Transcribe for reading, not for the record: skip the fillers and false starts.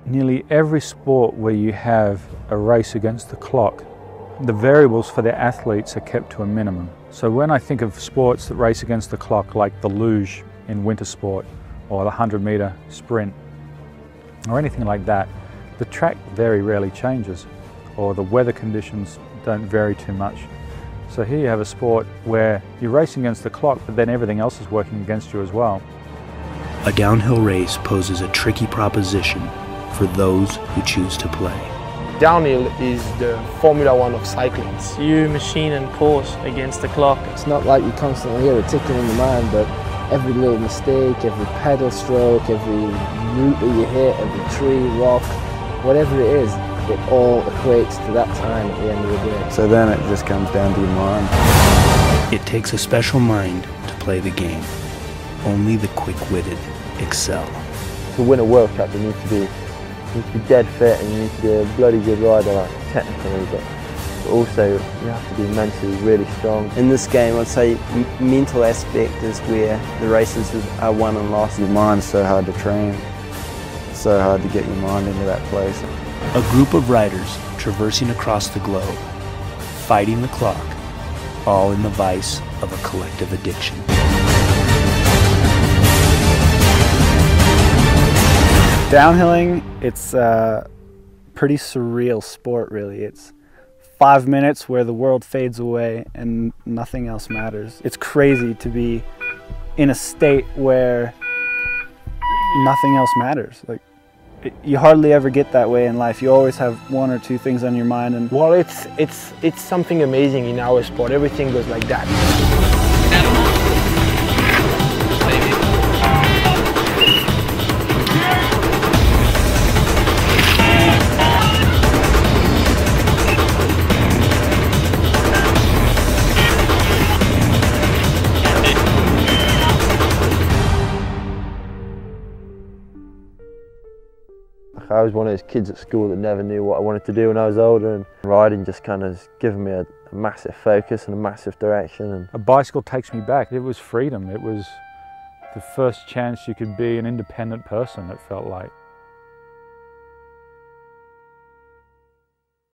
nearly every sport where you have a race against the clock, the variables for their athletes are kept to a minimum. So when I think of sports that race against the clock, like the luge in winter sport, or the 100-meter sprint, or anything like that, the track very rarely changes, or the weather conditions don't vary too much. So here you have a sport where you're racing against the clock, but then everything else is working against you as well. A downhill race poses a tricky proposition for those who choose to play. Downhill is the Formula One of cycling. You machine and pause against the clock. It's not like you constantly hear it ticking in the mind, but every little mistake, every pedal stroke, every route that you hit, every tree, rock, whatever it is, it all equates to that time at the end of the day. So then it just comes down to your mind. It takes a special mind to play the game. Only the quick-witted excel. To win a World Cup, you need to be dead fit and you need to be a bloody good rider, like technically, but also you have to be mentally really strong. In this game, I'd say mental aspect is where the races are won and lost. Your mind's so hard to train. It's so hard to get your mind into that place. A group of riders traversing across the globe, fighting the clock, all in the vice of a collective addiction. Downhilling, it's a pretty surreal sport, really. It's 5 minutes where the world fades away and nothing else matters. It's crazy to be in a state where nothing else matters. Like, you hardly ever get that way in life. You always have one or two things on your mind. And well, it's something amazing in our sport. Everything goes like that. I was one of those kids at school that never knew what I wanted to do when I was older, and riding just kind of given me a massive focus and a massive direction. And a bicycle takes me back. It was freedom. It was the first chance you could be an independent person, it felt like.